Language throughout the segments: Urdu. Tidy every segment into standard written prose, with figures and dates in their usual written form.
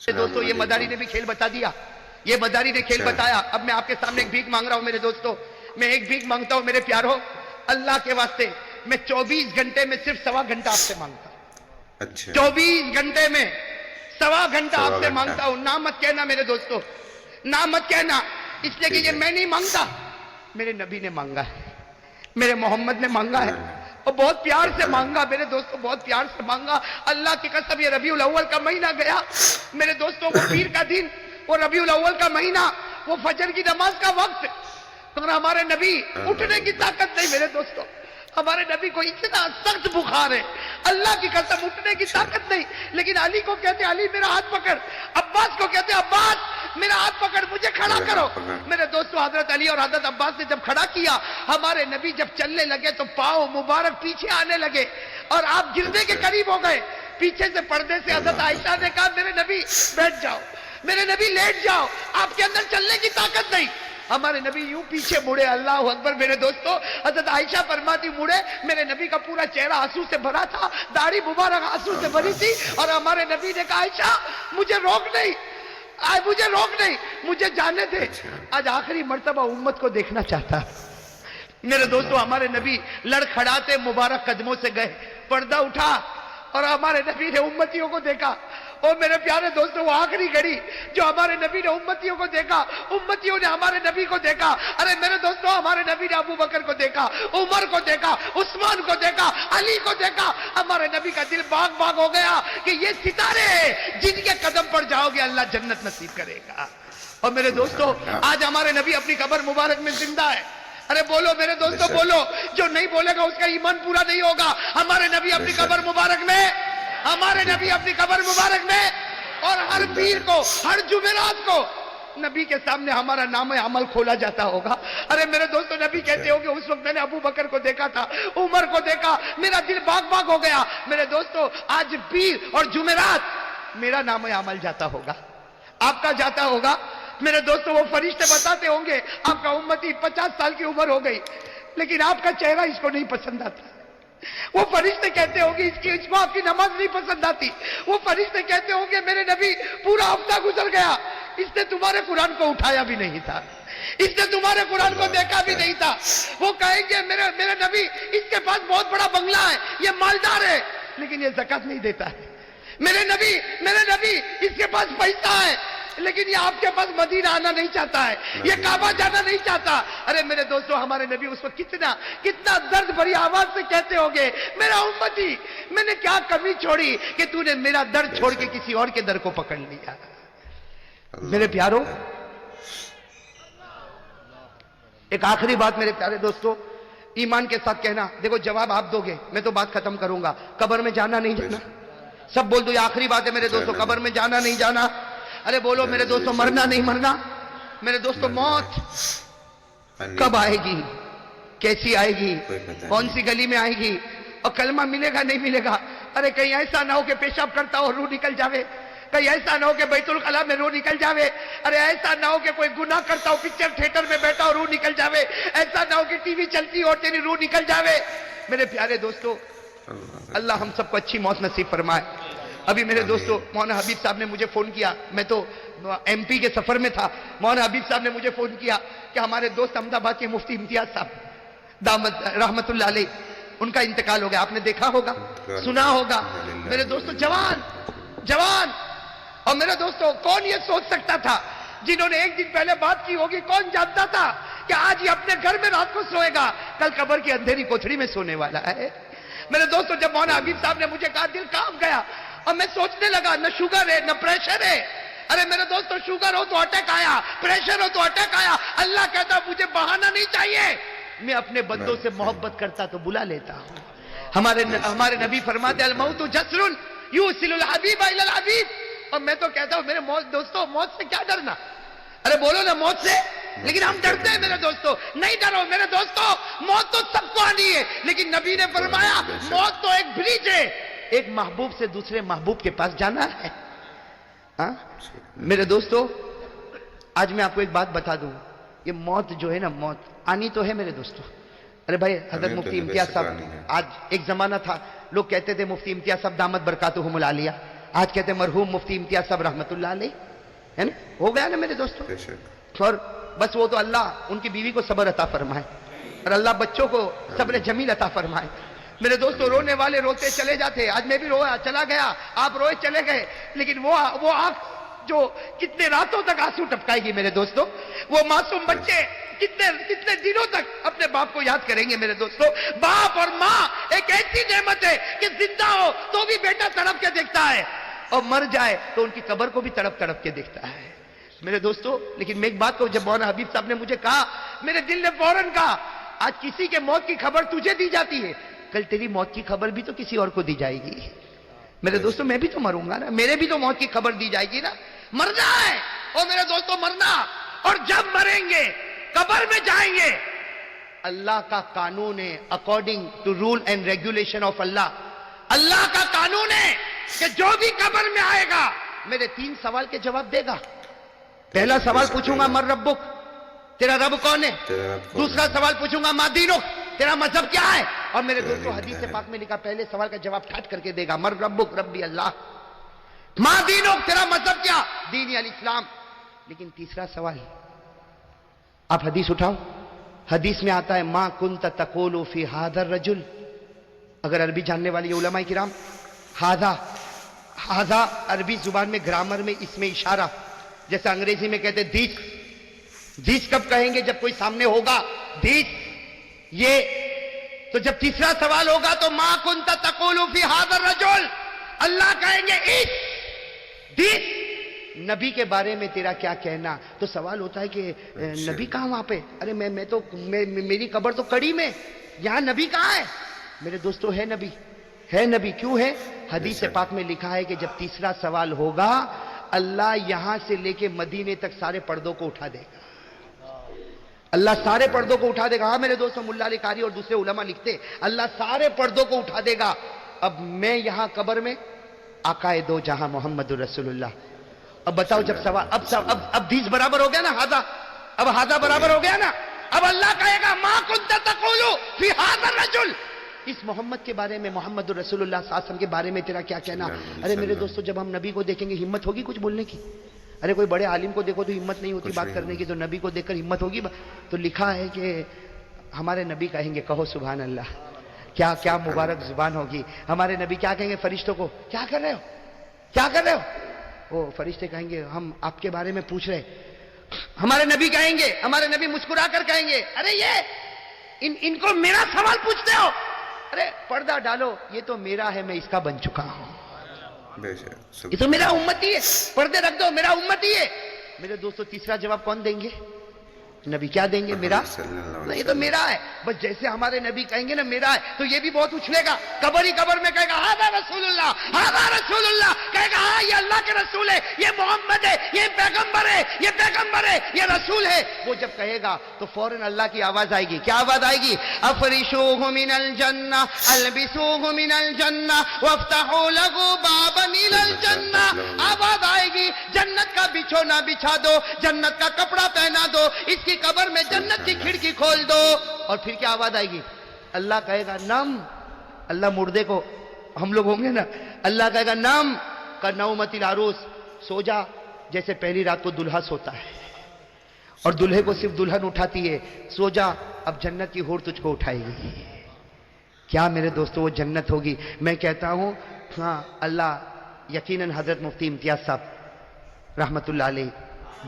دوستو یہ مداری نے بھی کھیل بتا دیا، یہ مداری نے کھیل بتایا۔ اب میں آپ کے سامنے ایک بھیک مانگ رہا ہوں میرے دوستو، میں ایک بھیک مانگتا ہوں میرے پیارو، اللہ کے واسطے میں 24 گھنٹے میں صرف 1.25 گھنٹہ آپ سے مانگتا ہوں۔ 24 گھنٹے میں 1.25 گھنٹہ آپ سے مانگتا ہوں۔ نہ مت کہنا میرے دوستو، نہ مت کہنا، اس لیے کہ یہ میں نہیں مانگتا، میرے نبی نے مانگا ہے، میرے محمد نے مانگا ہے، اور بہت پیار سے مانگا میرے دوستو، بہت پیار سے مانگا۔ اللہ کی قسم یہ ربیع الاول کا مہینہ گیا میرے دوستو، وہ پیر کا دن، وہ ربیع الاول کا مہینہ، وہ فجر کی نماز کا وقت، اور ہمارے نبی اٹھنے کی طاقت نہیں میرے دوستو، ہمارے نبی کو اتنا سخت بخار ہے، اللہ کی قسم اٹھنے کی طاقت نہیں، لیکن علی کو کہتے علی میرا ہاتھ پکڑ، عباس کو کہتے عباس میرا ہاتھ پکڑ، مجھے کھڑا کرو۔ میرے دوستو حضرت علی اور حضرت عباس نے جب کھڑا کیا، ہمارے نبی جب چلنے لگے تو پاؤں مبارک پیچھے آنے لگے اور آپ گرنے کے قریب ہو گئے۔ پیچھے سے پردے سے حضرت عائشہ نے کہا میرے نبی بیٹھ جاؤ، میرے نبی لیٹ جاؤ، آپ کے اندر چلنے کی طاقت نہیں۔ ہمارے نبی یوں پیچھے مڑے، اللہ اکبر میرے دوستو، حضرت عائشہ فرماتی مڑے، میرے نبی کا پورا چہرہ آنسو سے بھرا تھا، داڑھی مبارک آنسو سے بھری تھی، اور ہمارے نبی نے کہا عائشہ مجھے روک نہیں، مجھے روک نہیں، مجھے جانے دے، آج آخری مرتبہ امت کو دیکھنا چاہتا۔ میرے دوستو ہمارے نبی لڑکھڑاتے مبارک قدموں سے گئے، پردہ اٹھا اور ہمارے نبی نے امتیوں کو دیکھا۔ اور میرے پیارے دوستو وہ آخری گھڑی جو ہمارے نبی نے امتیوں کو دیکھا، امتیوں نے ہمارے نبی کو دیکھا، ارے میرے دوستو ہمارے نبی نے ابو بکر کو دیکھا، عمر کو دیکھا، عثمان کو دیکھا، علی کو دیکھا، ہمارے نبی کا دل باغ باغ ہو گیا کہ یہ ستارے ہیں جن کے قدم پر جاؤ گے اللہ جنت نصیب کرے گا۔ اور میرے دوستو آج ہمارے نبی اپنی قبر مبارک میں زندہ ہے، ارے بولو میرے دوستو بولو، جو نہیں بولے گا اس کا ایمان پورا نہیں ہوگا۔ ہمارے نبی اپنی قبر مبارک میں، ہمارے نبی اپنی قبر مبارک میں، اور ہر پیر کو، ہر جمعرات کو نبی کے سامنے ہمارا نام عمل کھولا جاتا ہوگا۔ ارے میرے دوستو نبی کہتے ہو کہ اس وقت میں نے ابو بکر کو دیکھا تھا، عمر کو دیکھا، میرا دل باغ باغ ہو گیا۔ میرے دوستو آج پیر اور جمعرات میرا نام عمل جاتا ہوگا، آپ کا جاتا ہوگا۔ میرے دوستو وہ فرشتے بتاتے ہوں گے آپ کا امتی 50 سال کی عمر ہو گئی لیکن آپ کا چہرہ اس کو نہیں پسند آتا، وہ فرشتے کہتے ہوں گے اس کو آپ کی نماز نہیں پسند آتی، وہ فرشتے کہتے ہوں گے میرے نبی پورا ہفتہ گزر گیا اس نے تمہارے قرآن کو اٹھایا بھی نہیں تھا، اس نے تمہارے قرآن کو دیکھا بھی نہیں تھا۔ وہ کہیں گے میرے نبی اس کے پاس بہت بڑا بنگلہ ہے، یہ مالدار ہے لیکن یہ زکات نہیں دیتا ہے، میرے نبی اس کے پاس پیسہ ہے لیکن یہ آپ کے پاس مدینہ آنا نہیں چاہتا ہے، یہ کعبہ جانا نہیں چاہتا۔ ارے میرے دوستو ہمارے نبی اس وقت کتنا درد بھری آواز سے کہتے ہوگے میرا امتی میں نے کیا کمی چھوڑی کہ تو نے میرا درد چھوڑ کے کسی اور کے در کو پکڑ لیا۔ میرے پیارو ایک آخری بات میرے پیارے دوستو ایمان کے ساتھ کہنا، دیکھو جواب آپ دو گے میں تو بات ختم کروں گا، قبر میں جانا نہیں جانا، سب بول دو یہ آخری بات ہے میرے دوستو، قبر میں جانا نہیں جانا۔ ارے بولو میرے دوستو مرنا نہیں مرنا، میرے دوستو موت کب آئے گی، کیسی آئے گی، کون سی گلی میں آئے گی، اور کلمہ ملے گا نہیں ملے گا۔ ارے کہیں ایسا نہ ہو کہ پیشاب کرتا ہو روح نکل جاوے، کہیں ایسا نہ ہو کہ بیت الخلا میں روح نکل جاوے، ارے ایسا نہ ہو کہ کوئی گناہ کرتا ہو پکچر تھیٹر میں بیٹھا ہو روح نکل جاوے، ایسا نہ ہو کہ ٹی وی چلتی ہو اور تیری روح نکل جاوے۔ میرے پیارے دوستو اللہ ہم سب کو اچھی موت نصیب فرمائے۔ ابھی میرے دوستو مولانا حبیب صاحب نے مجھے فون کیا، میں تو ایم پی کے سفر میں تھا، مولانا حبیب صاحب نے مجھے فون کیا کہ ہمارے دوست احمد آباد کے مفتی امتیاز صاحب دامت رحمت اللہ علیہ ان کا انتقال ہو گیا، آپ نے دیکھا ہوگا سنا ہوگا۔ میرے دوستو جوان، اور میرے دوستو کون یہ سوچ سکتا تھا جنہوں نے ایک دن پہلے بات کی ہوگی، کون جانتا تھا کہ آج یہ اپنے گھر میں رات کو سوئے گا، کل قبر کی اندھیری کوٹھری میں سونے والا ہے۔ میرے دوستو جب مولانا حبیب صاحب نے مجھے کہا دل کام گیا اور میں سوچنے لگا نہ شوگر ہے نہ پریشر ہے۔ ارے میرے دوستو شوگر ہو تو اٹیک آیا، پریشر ہو تو اٹیک آیا، اللہ کہتا مجھے بہانہ نہیں چاہیے، میں اپنے بندوں سے محبت کرتا تو بلا لیتا ہوں۔ ہمارے نبی فرماتے الموت جسر یوصل الحبیب الی الحبیب، اور میں تو کہتا ہوں میرے دوستو موت سے کیا ڈرنا، ارے بولو نا موت سے، لیکن ہم ڈرتے ہیں میرے دوستو، نہیں ڈرو میرے دوستو، موت تو سب کو آنی ہے لیکن نبی نے فرمایا موت تو ایک برج ہے، ایک محبوب سے دوسرے محبوب کے پاس جانا ہے۔ میرے دوستو آج میں آپ کو ایک بات بتا دوں، یہ موت جو ہے نا موت آنی تو ہے میرے دوستو۔ ارے بھائی حضرت مفتی امتیاز صاحب، آج ایک زمانہ تھا لوگ کہتے تھے مفتی امتیاز صاحب دامت برکاتہم العالیہ، آج کہتے ہیں مرحوم مفتی امتیاز صاحب رحمت اللہ علیہ، ہے نا، ہو گیا نا میرے دوستوں. اور بس وہ تو اللہ ان کی بیوی کو صبر عطا فرمائے اور اللہ بچوں کو صبر جمیل عطا فرمائے. میرے دوستوں رونے والے روتے چلے جاتے، آج میں بھی رویا چلا گیا، آپ روئے چلے گئے، لیکن وہ آنکھ جو کتنے راتوں تک آنسو ٹپکائے گی میرے دوستوں، وہ معصوم بچے کتنے دنوں تک اپنے باپ کو یاد کریں گے میرے دوستوں. باپ اور ماں ایک ایسی نعمت ہے کہ زندہ ہو تو بھی بیٹا تڑپ کے دیکھتا ہے اور مر جائے تو ان کی قبر کو بھی تڑپ کے دیکھتا ہے میرے دوستوں. لیکن میں ایک بات کو جب مولانا حبیب صاحب نے مجھے کہا، میرے دل نے فوراً کہا، آج کسی کے موت کی خبر تجھے دی جاتی ہے، کل تیری موت کی خبر بھی تو کسی اور کو دی جائے گی میرے دوستوں. میں بھی تو مروں گا نا، میرے بھی تو موت کی خبر دی جائے گی نا. مرنا ہے اور میرے دوستوں مرنا، اور جب مریں گے قبر میں جائیں گے، اللہ کا قانون ہے، according to rule and regulation of اللہ، اللہ کا قانون ہے کہ جو بھی قبر میں آئے گا میرے 3 سوال کے جواب دے گا. پہلا سوال پوچھوں گا من ربک، تیرا رب کون ہے. دوسرا سوال پوچھوں گا ما دینک، تیرا مذہب کیا ہے. اور میرے دوستوں حدیث پاک میں لکھا پہلے سوال کا جواب ٹھٹ کر کے دے گا، من ربک، ربی اللہ. ما دینک، تیرا مذہب کیا، دین الاسلام. لیکن تیسرا سوال، آپ حدیث اٹھاؤ، حدیث میں آتا ہے ما کنت تقول فی ھذا الرجل. اگر عربی جاننے والی علماء کرام، ھذا عربی زبان میں گرامر میں اس میں اشارہ، جیسے انگریزی میں کہتے دیس کب کہیں گے جب کوئی سامنے ہوگا، دیس یہ. تو جب تیسرا سوال ہوگا تو ما کنت تقول فی ھذا الرجل، اللہ کہیں گے اس دیس نبی کے بارے میں تیرا کیا کہنا. تو سوال ہوتا ہے کہ نبی کہاں وہاں پہ، ارے میں تو میری قبر تو کڑی میں، یہاں نبی کہاں ہے. میرے دوستو ہے نبی. کیوں ہے؟ حدیث پاک میں لکھا ہے کہ جب تیسرا سوال ہوگا اللہ یہاں سے لے کے مدینے تک سارے پردوں کو اٹھا دے گا. اللہ سارے پردوں کو اٹھا دے گا. ہاں میرے دوستو، ملا علی قاری اور دوسرے علماء لکھتے اللہ سارے پردوں کو اٹھا دے گا. اب میں یہاں قبر میں، آقائے دو جہاں محمد رسول اللہ. اب بتاؤ جب سوال اب دیس برابر ہو گیا نا، ہاذا برابر ہو گیا نا. اب اللہ کہے گا ما کنت تقول فی ھذا الرجل، اس محمد کے بارے میں، محمد رسول اللہ صلی اللہ علیہ وسلم کے بارے میں تیرا کیا کہنا. ارے میرے دوستو جب ہم نبی کو دیکھیں گے ہمت ہوگی کچھ بولنے کی. ارے کوئی بڑے عالم کو دیکھو تو ہمت نہیں ہوتی بات کرنے کی، تو نبی کو دیکھ کر ہمت ہوگی. تو لکھا ہے کہ ہمارے نبی کہیں گے کہو سبحان اللہ. کیا مبارک زبان ہوگی. ہمارے نبی کیا کہیں گے فرشتوں کو، کیا کر رہے ہو. وہ فرشتے کہیں گے ہم آپ کے بارے میں پوچھ رہے. ہمارے نبی کہیں گے، ہمارے نبی مسکرا کر کہیں گے ارے یہ ان کو میرا سوال پوچھتے ہو، ارے پردہ ڈالو، یہ تو میرا ہے، میں اس کا بن چکا ہوں، یہ تو میرا امتی ہے، پردے رکھ دو، میرا امتی ہے. میرے دوستو تیسرا جواب کون دیں گے؟ نبی کیا دیں گے؟ میرا، یہ تو میرا ہے. بس جیسے ہمارے نبی کہیں گے نا میرا ہے، تو یہ بھی بہت اچھلے گا. قبر میں کہے گا ھذا رسول اللہ، ھذا رسول اللہ، کہے گا ہاں یہ اللہ کے رسول ہے، یہ محمد ہے، یہ پیغمبر ہے، یہ رسول ہے. وہ جب کہے گا تو فوراً اللہ کی آواز آئے گی. کیا آواز آئے گی؟ افرشوہ من الجنہ، البسوہ من الجنہ، وافتحوا لہ بابا الى الجنہ. آواز آئے گی جنت کا بچھونا بچھا دو، جنت کا کپڑا پہنا دو، اس کی قبر میں جنت کی کھڑکی کھول دو. اور پھر کیا آواز آئے گی؟ اللہ کہے گا نم. اللہ مردے کو، ہم لوگ ہوں گے نا، اللہ کہے گا نم کا نومت العروس، سو جا جیسے پہلی رات کو دلہا سوتا ہے اور دلہے کو صرف دلہن اٹھاتی ہے. سو جا، اب جنت کی حور تجھ کو اٹھائے گی. کیا میرے دوستو وہ جنت ہوگی. میں کہتا ہوں ہاں اللہ یقیناً حضرت مفتی امتیاز صاحب رحمت اللہ علیہ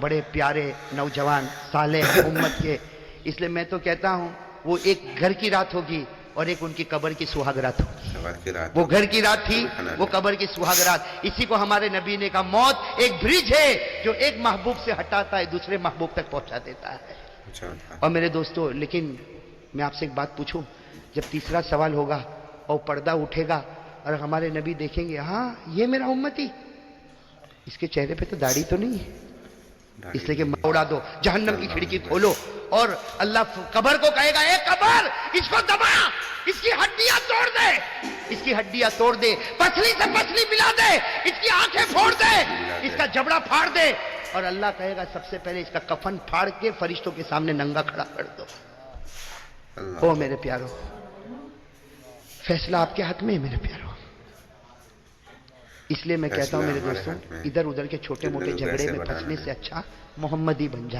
بڑے پیارے نوجوان صالح امت کے، اس لیے میں تو کہتا ہوں وہ ایک گھر کی رات ہوگی اور ایک ان کی قبر کی سہاگ رات ہوگی. وہ گھر کی رات تھی، وہ قبر کی سہاگ رات. اسی کو ہمارے نبی نے کہا موت ایک برج ہے جو ایک محبوب سے ہٹاتا ہے دوسرے محبوب تک پہنچا دیتا ہے. اور میرے دوستو لیکن میں آپ سے ایک بات پوچھوں، جب تیسرا سوال ہوگا اور پردہ اٹھے گا اور ہمارے نبی دیکھیں گے ہاں یہ میرا امتی، اس کے چہرے پہ تو داڑھی تو نہیں ہے، اس لیے کہ اڑا دو، جہنم کی کھڑکی کھولو. اور اللہ قبر کو کہے گا اے قبر اس کو دبا، اس کی ہڈیاں توڑ دے، اس کی ہڈیاں توڑ دے، پسلی سے پسلی ملا دے، اس کی آنکھیں پھوڑ دے، اس کا جبڑا پھاڑ دے. اور اللہ کہے گا سب سے پہلے اس کا کفن پھاڑ کے فرشتوں کے سامنے ننگا کھڑا کر دو. او میرے پیارو، فیصلہ آپ کے ہاتھ میں ہے میرے پیارو. اس لیے میں کہتا ہوں میرے ہمارے دوستوں ہاتھ میں ادھر ادھر کے چھوٹے موٹے لوگ جھگڑے ایسے میں بنانا پھنسنے ہے۔ سے اچھا محمد ہی بن جا.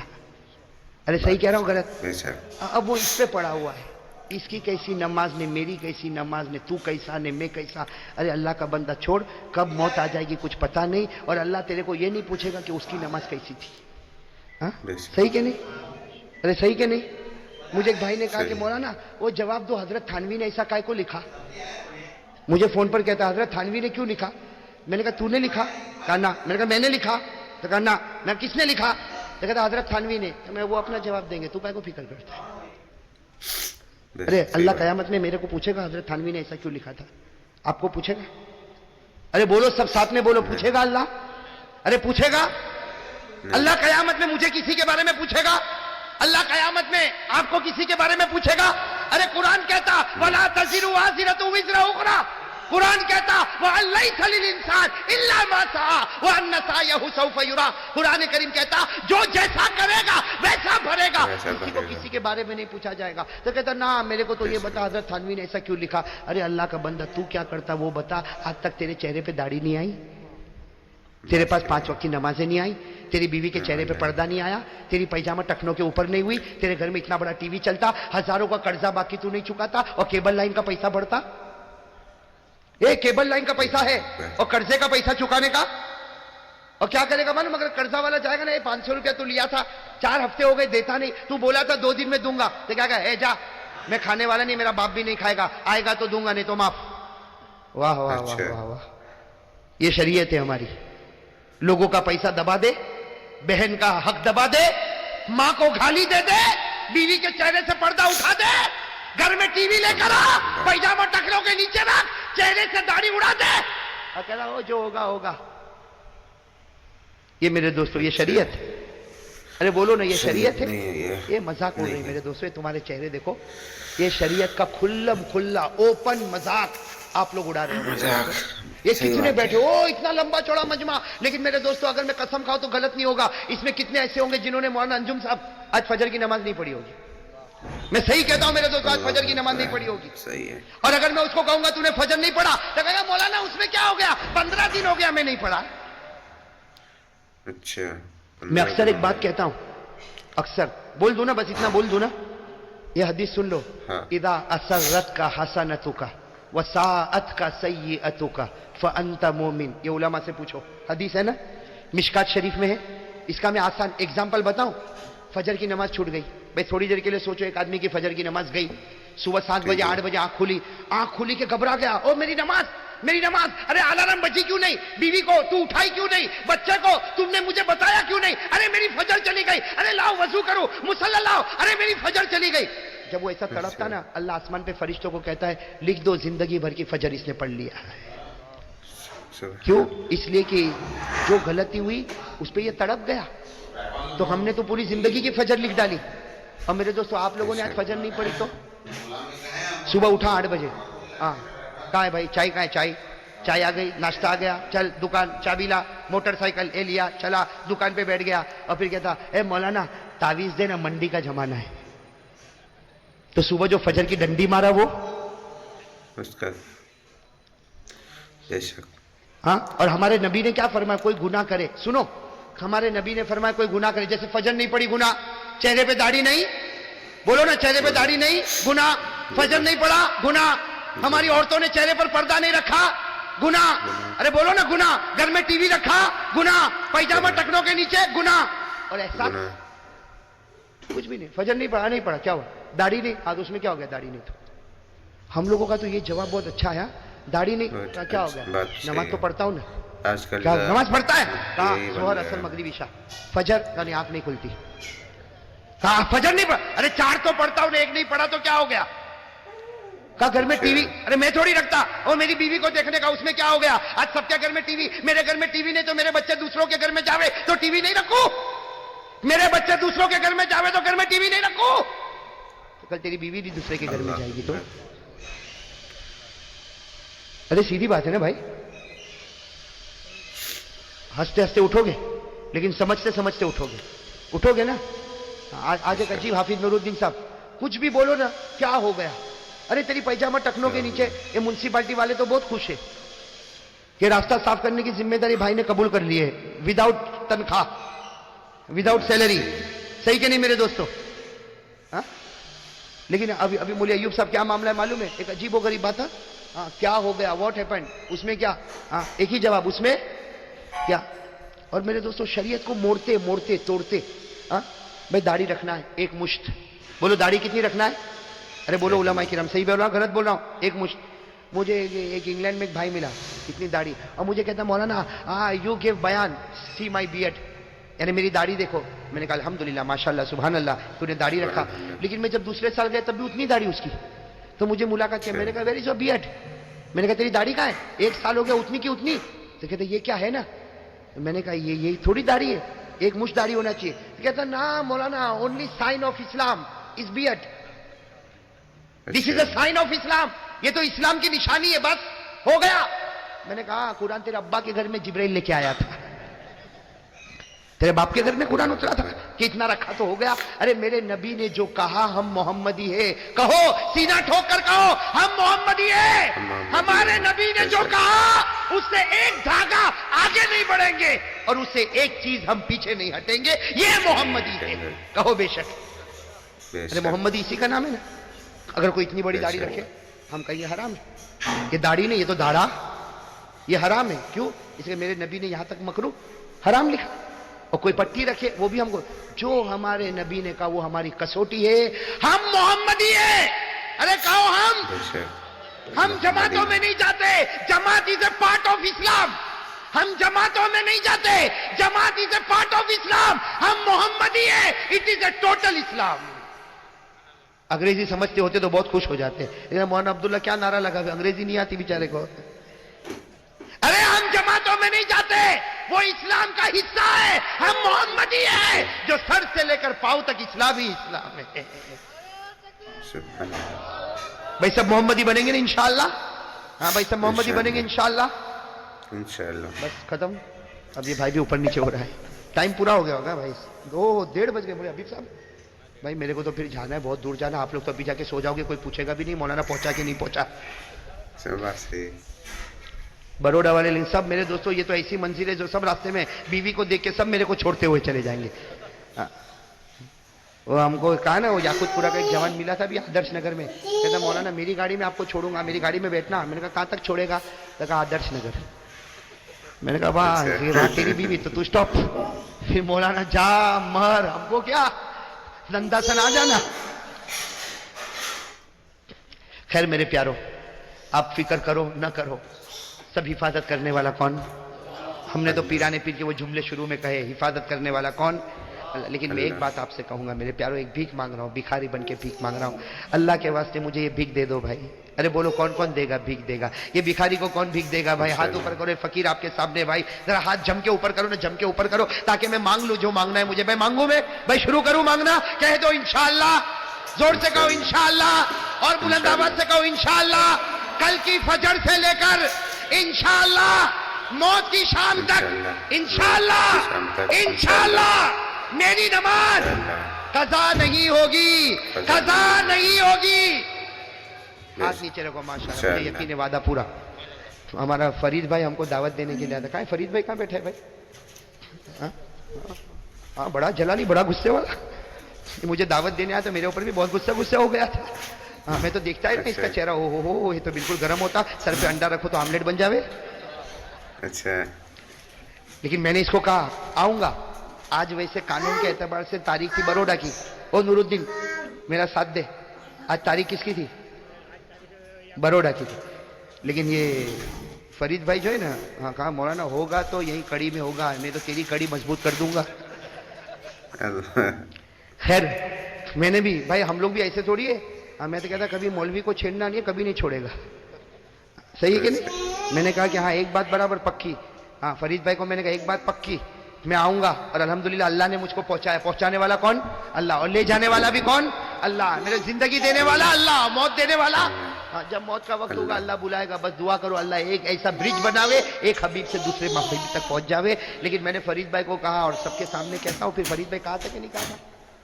ارے صحیح کہہ رہا ہوں غلط؟ بے شک اب وہ اس پہ پڑا ہوا ہے، اس کی کیسی نماز نے، میری کیسی نماز نے، تو کیسا نے، میں کیسا. ارے اللہ کا بندہ چھوڑ، کب موت آ جائے گی کچھ پتا نہیں، اور اللہ تیرے کو یہ نہیں پوچھے گا کہ اس کی نماز کیسی تھی. ہاں بے شک صحیح کہ نہیں؟ ارے صحیح کہ نہیں؟ مجھے ایک بھائی نے کہا کہ صحیح۔ مولانا وہ جواب دو، حضرت تھانوی نے ایسا کائے کو لکھا؟ مجھے فون پر کہتا حضرت تھانوی نے کیوں لکھا؟ میں نے کہا تو نے لکھا؟ کہا نا. میں نے کہا میں نے لکھا؟ تو کہا نا. میں کس نے لکھا؟ تو کہتا حضرت تھانوی نے. میں وہ اپنا جواب دیں گے، تو کائے کو فکر کرتا ہے؟ بے ارے شک، اللہ صحیح قیامت میں میرے کو پوچھے گا حضرت تھانوی نے ایسا کیوں لکھا تھا؟ آپ کو پوچھے گا؟ ارے بولو سب ساتھ میں بولو، پوچھے گا اللہ؟ ارے پوچھے گا اللہ قیامت میں؟ مجھے کسی کے بارے میں پوچھے گا اللہ قیامت میں؟ آپ کو کسی کے بارے میں پوچھے گا؟ ارے قرآن کہتا وَلَا تَزِرُ وَازِرَةٌ وِزْرَ أُخْرَىٰ، قرآن کہتا وَأَن لَّيْسَ لِلْإِنسَانِ إِلَّا مَا سَعَىٰ وَأَنَّ سَعْيَهُ سَوْفَ يُرَىٰ. قرآن کریم کہتا جو جیسا کرے گا ویسا بھرے گا، ویسا کسی کو بھرے گا۔ کسی کے بارے میں نہیں پوچھا جائے گا. تو کہتا نا میرے کو تو یہ بتا حضرت تھانوی نے ایسا کیوں لکھا. ارے اللہ کا بندہ تو کیا کرتا وہ بتا. آج تک تیرے چہرے پہ داڑھی نہیں آئی، تیرے پاس 5 وقت کی نمازیں نہیں آئی، تیری بیوی کے چہرے پہ پردہ نہیں آیا، تیری پیجامہ ٹخنوں کے اوپر نہیں ہوئی، تیرے گھر میں اتنا بڑا ٹی وی چلتا، ہزاروں کا قرضہ باقی تو نہیں چکاتا، اور کیبل لائن کا پیسہ بڑھتا. یہ کیبل لائن کا پیسہ ہے اور قرضے کا پیسہ چکانے کا. اور کیا کرے گا معلوم؟ اگر قرضہ والا جائے گا نا، یہ 500 روپیہ تو لیا تھا، 4 ہفتے ہو گئے دیتا نہیں، تو بولا تھا 2 دن میں دوں گا، تو کیا کہا اے جا میں کھانے والا نہیں، میرا باپ بھی نہیں کھائے گا، آئے گا تو دوں گا نہیں تو معاف. واہ واہ واہ اچھا۔ واہ واہ، یہ شریعت ہے ہماری. لوگوں کا پیسہ دبا دے، بہن کا حق دبا دے، ماں کو گالی دے دے، بیوی کے چہرے سے پردہ اٹھا دے، گھر میں ٹی وی لے کر آ، پیجامہ ٹخنوں کے نیچے رکھ، چہرے سے داڑھی اڑا دے، اور کہہ رہا ہو جو ہوگا ہوگا. یہ میرے دوستو یہ شریعت ہے. ارے بولو نا یہ شریعت ہے. یہ مذاق ہو رہی میرے دوستو، یہ تمہارے چہرے دیکھو، یہ شریعت کا کھلم کھلا اوپن مذاق آپ لوگ اڑا رہے ہو. مذاق یہ کتنے بیٹھے او اتنا لمبا چوڑا مجمع. لیکن میرے دوستو اگر میں قسم کھاؤں تو غلط نہیں ہوگا، اس میں کتنے ایسے ہوں گے جنہوں نے مولانا انجم صاحب آج فجر کی نماز نہیں پڑھی ہوگی. میں صحیح کہتا ہوں میرے دوستو، آج فجر کی نماز نہیں پڑھی ہوگی. صحیح ہے۔ اور اگر میں اس کو کہوں گا تو نے فجر نہیں پڑھا، تو کہے گا مولانا اس میں کیا ہو گیا، 15 دن ہو گیا میں نہیں پڑھا. اچھا، میں اکثر ایک بات کہتا ہوں، اکثر بول دوں نا، بس اتنا بول دوں نا، یہ حدیث سن لو. ہاں۔ اذا اسرت کا حسنتک وساءت کا سیئتک فانت مومن. یہ علماء سے پوچھو، حدیث ہے نا، مشکات شریف میں ہے. اس کا میں آسان ایگزامپل بتاؤں. فجر کی نماز چھوٹ گئی بھائی، تھوڑی دیر کے لیے سوچو، ایک آدمی کی فجر کی نماز گئی، صبح 7 بجے 8 بجے آنکھ کھلی کہ گھبرا گیا، او میری نماز میری نماز. ارے الارم بجی کیوں نہیں؟ بیوی کو تو اٹھائی کیوں نہیں؟ بچے کو تم نے مجھے بتایا کیوں نہیں؟ ارے میری فجر چلی گئی، ارے لاؤ وضو کرو، مصلی لاؤ، ارے میری فجر چلی گئی. جب وہ ایسا تڑپتا نا، اللہ آسمان پہ فرشتوں کو کہتا ہے لکھ دو زندگی بھر کی فجر اس نے پڑھ لیا ہے. کیوں؟ اس لیے کہ جو غلطی ہوئی اس پہ یہ تڑپ گیا، تو ہم نے تو پوری زندگی کی فجر لکھ ڈالی. اور میرے دوستو آپ لوگوں نے آج فجر نہیں پڑھی تو صبح اٹھا 8 بجے، ہاں کہاں ہے بھائی چائے، کہاں ہے چائے آ گئی، ناشتہ آ گیا، چل دکان چابی لا، موٹر سائیکل لے لیا، چلا دکان پہ بیٹھ گیا، اور پھر کہتا اے مولانا تعویذ دے نا، منڈی کا زمانہ ہے. تو صبح جو فجر کی ڈنڈی مارا وہ اس کا بے شک. ہاں. اور ہمارے نبی نے کیا فرمایا؟ کوئی گناہ کرے، سنو ہمارے نبی نے فرمایا کوئی گناہ کرے، جیسے فجر نہیں پڑی گناہ، چہرے پہ داڑھی نہیں، بولو نا چہرے پہ داڑھی نہیں گناہ، فجر نہیں پڑا گناہ، ہماری عورتوں نے چہرے پر پردہ نہیں رکھا گناہ، ارے بولو نا گناہ، گھر میں ٹی وی رکھا گناہ، پیجامہ ٹکنوں کے نیچے گناہ. اور احساس کچھ بھی نہیں، فجر نہیں پڑھا، نہیں پڑھا کیا ہوا؟ داڑھی نہیں، آج اس میں کیا ہو گیا؟ داڑھی نہیں. تو ہم لوگوں کا تو یہ جواب بہت اچھا ہے، داڑھی نہیں کیا ہو گیا؟ نماز تو پڑھتا ہوں نا. آج کل کیا نماز پڑھتا ہے؟ کہاں؟ یہی بن ظہر گیا. اثر مغرب عشاء. فجر یعنی آنکھ نہیں کھلتی. کہاں فجر نہیں پڑھا؟ ارے 4 تو پڑھتا ہوں، ایک نہیں پڑھا تو کیا ہو گیا؟ کہا گھر میں ٹی وی، ارے میں تھوڑی رکھتا، اور میری بیوی کو دیکھنے کا، اس میں کیا ہو گیا؟ آج سب کے گھر میں ٹی وی، میرے گھر میں ٹی وی نہیں تو میرے بچے دوسروں کے گھر میں جاوے تو ٹی وی نہیں رکھوں، میرے بچے دوسروں کے گھر میں جاوے تو گھر میں ٹی وی نہیں رکھوں. تو کل تیری بیوی بھی دوسرے کے گھر میں جائے گی تو ارے سیدھی بات ہے نا بھائی. ہنستے ہنستے اٹھو گے لیکن سمجھتے سمجھتے اٹھو گے نا. آج ایک عجیب حافظ نور الدین صاحب، کچھ بھی بولو نا کیا ہو گیا، ارے تیری پیجامہ ٹکنوں کے نیچے، یہ میونسپلٹی والے تو بہت خوش ہے. کہ راستہ صاف کرنے کی ذمہ داری بھائی نے قبول کر لی ہے وداؤٹ تنخواہ, وداؤٹ سیلری. صحیح کہ نہیں میرے دوستو؟ ہاں لیکن ابھی مولوی ایوب صاحب کیا معاملہ ہے معلوم ہے؟ ایک عجیب و غریب بات ہے. ہاں کیا ہو گیا, واٹ ہیپنڈ, اس میں کیا؟ ہاں ایک ہی جواب, اس میں کیا؟ اور میرے دوستو شریعت کو موڑتے موڑتے توڑتے. ہاں بھائی داڑھی رکھنا ہے ایک مشت, بولو داڑھی کتنی رکھنا ہے؟ ارے بولو علماء کرام, صحیح بول رہا ہوں غلط بول رہا ہوں؟ ایک مشت. مجھے ایک انگلینڈ میں ایک بھائی ملا اتنی داڑھی, اور مجھے کہتا مولانا یو گیو بیان سی مائی بیئرڈ, یعنی میری داڑھی دیکھو. میں نے کہا الحمدللہ ماشاءاللہ سبحان اللہ تو نے داڑھی رکھا. لیکن میں جب دوسرے سال گیا تب بھی اتنی داڑھی اس کی. تو مجھے ملاقات کیا, میں نے کہا ویئر از یور بیئرڈ, میں نے کہا تیری داڑھی کہاں ہے؟ ایک سال ہو گیا اتنی کی اتنی. تو کہتے یہ کیا ہے نا, میں نے کہا یہ تھوڑی داڑھی ہے, ایک مشت داڑھی ہونا چاہیے. کہتا نا مولانا only sign of Islam is beard, this is a sign of Islam, یہ تو اسلام کی نشانی ہے, بس ہو گیا. میں نے کہا قرآن تیرے ابا کے گھر میں جبرائیل لے کے آیا تھا, تیرے باپ کے گھر میں قرآن اترا تھا کہ اتنا رکھا تو ہو گیا. ارے میرے نبی نے جو کہا ہم محمدی ہے, کہو سینہ ٹھوک کر کہو ہم محمدی ہے. ہمارے نبی نے جو کہا اس سے ایک دھاگا آگے نہیں بڑھیں گے اور اس سے ایک چیز ہم پیچھے نہیں ہٹیں گے, یہ محمدی ہے. کہو بے شک. ارے محمدی اسی کا نام ہے نا. اگر کوئی اتنی بڑی داڑھی رکھے ہم کہیں یہ حرام ہے, یہ داڑھی نہیں یہ تو داڑھا, یہ حرام ہے. کیوں؟ اس لیے میرے نبی نے یہاں تک مکروہ حرام لکھا. اور کوئی پٹی رکھے وہ بھی ہم کو, جو ہمارے نبی نے کہا وہ ہماری کسوٹی ہے, ہم محمدی ہے. ارے کہو ہم جماعتوں میں نہیں جاتے, جماعت از اے پارٹ آف اسلام. ہم جماعتوں میں نہیں جاتے, جماعت از اے پارٹ آف اسلام. ہم محمدی ہے, اٹ از اے ٹوٹل اسلام. انگریزی سمجھتے ہوتے تو بہت خوش ہو جاتے, لیکن مولانا عبداللہ کیا نعرہ لگا, انگریزی نہیں آتی بیچارے کو. ارے ہم جماعتوں میں نہیں جاتے, وہ اسلام کا حصہ ہے. ہم محمدی ہے, جو سر سے لے کر پاؤں تک اسلام ہی اسلام ہے. بھائی سب محمدی بنیں گے نا انشاءاللہ؟ ہاں بھائی سب محمدی بنیں گے انشاءاللہ. بس ختم. اب یہ بھائی بھی اوپر نیچے ہو رہا ہے, ٹائم پورا ہو گیا ہوگا بھائی, 2:30 بج گئے. بولے حبیب صاحب بھائی میرے کو تو پھر جانا ہے, بہت دور جانا, آپ لوگ تو ابھی جا کے سو جاؤ گے, کوئی پوچھے گا بھی نہیں مولانا پہنچا کہ نہیں پہنچا. بروڈا والے لنک سب میرے دوستوں, یہ تو ایسی منزل ہے جو سب راستے میں بیوی کو دیکھ کے سب میرے کو چھوڑتے ہوئے چلے جائیں گے. وہ ہم کو کہا نا, وہ یاقوت پورا کا ایک جوان ملا تھا بھی آدرش نگر میں, کہتا مولانا میری گاڑی میں آپ کو چھوڑوں گا, میری گاڑی میں بیٹھنا. میں نے کہا کہاں تک چھوڑے گا؟ تو کہا آدرش نگر. میں نے کہا واہ یہ تیری بیوی, تو اسٹاپ. پھر مولانا جا مر, ہم کو کیا زندہ سن آ جانا. خیر میرے پیارو, آپ فکر کرو نہ کرو, سب حفاظت کرنے والا کون؟ ہم نے تو پیرانے پیر کے وہ جملے شروع میں کہے, حفاظت کرنے والا کون؟ لیکن میں ایک بات آپ سے کہوں گا میرے پیارو, ایک بھیک مانگ رہا ہوں, بھکاری بن کے بھیک مانگ رہا ہوں, اللہ کے واسطے مجھے یہ بھیک دے دو بھائی. ارے بولو کون کون دے گا بھیک دے گا؟ یہ بھکاری کو کون بھیک دے گا بھائی؟ ہاتھ اوپر کرو. فقیر آپ کے سامنے بھائی, ذرا ہاتھ جم کے اوپر کرو نا, جم کے اوپر کرو تاکہ میں مانگ لوں جو مانگنا ہے مجھے. میں مانگوں, میں بھائی شروع کروں مانگنا؟ کہہ دو انشاءاللہ, زور سے کہو انشاءاللہ, اور بلند آواز سے کہو انشاءاللہ. کل کی فجر سے لے کر انشاءاللہ موت کی شام تک انشاءاللہ, انشاءاللہ میری نماز قضا نہیں ہوگی, قضا نہیں ہوگی. ہاتھ نیچے رکھو. ماشاءاللہ مجھے یقین ہے وعدہ پورا. ہمارا فرید بھائی ہم کو دعوت دینے کے لیے آتا. کہاں ہے فرید بھائی, کہاں بیٹھے ہیں بھائی؟ ہاں بڑا جلالی, بڑا غصے والا, مجھے دعوت دینے آیا تو میرے اوپر بھی بہت غصہ ہو گیا تھا. ہاں میں تو دیکھتا ہی نا اس کا چہرہ, ہو یہ تو بالکل گرم ہوتا, سر پہ انڈا رکھو تو آملیٹ بن جاوے. اچھا لیکن میں نے اس کو کہا آؤں گا. آج ویسے قانون کے اعتبار سے تاریخ تھی بروڈا کی. او نور الدین میرا ساتھ دے, آج تاریخ کس کی تھی؟ بروڈا کی تھی. لیکن یہ فرید بھائی جو ہے نا, ہاں کہا مولانا ہوگا تو یہی کڑی میں ہوگا, میں تو تیری کڑی مضبوط کر دوں گا. خیر میں نے بھی بھائی, ہم لوگ بھی ایسے تھوڑی ہے. ہاں میں تو کہتا کبھی مولوی کو چھیڑنا نہیں ہے, کبھی نہیں چھوڑے گا. صحیح ہے کہ نہیں؟ میں نے کہا کہ ہاں ایک بات برابر پکی. ہاں فرید بھائی کو میں نے کہا ایک بات پکی, میں آؤں گا, اور الحمدللہ اللہ نے مجھ کو پہنچایا. پہنچانے والا کون؟ اللہ. اور لے جانے والا بھی کون؟ اللہ. میرے زندگی دینے والا اللہ, موت دینے والا. ہاں جب موت کا وقت ہوگا اللہ بلائے گا. بس دعا کرو اللہ ایک ایسا برج بناوے, ایک حبیب سے دوسرے محبوب تک پہنچ جاوے. لیکن میں نے فرید بھائی کو کہا, اور سب کے سامنے کہتا ہوں, پھر فرید بھائی کہا تھا کہ نہیں کہا تھا؟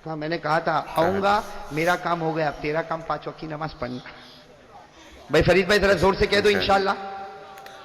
ہاں میں نے کہا تھا آؤں گا, میرا کام ہو گیا, تیرا کام 5 وقت کی نماز پڑھنا. بھائی فرید بھائی ذرا زور سے کہہ دو انشاءاللہ.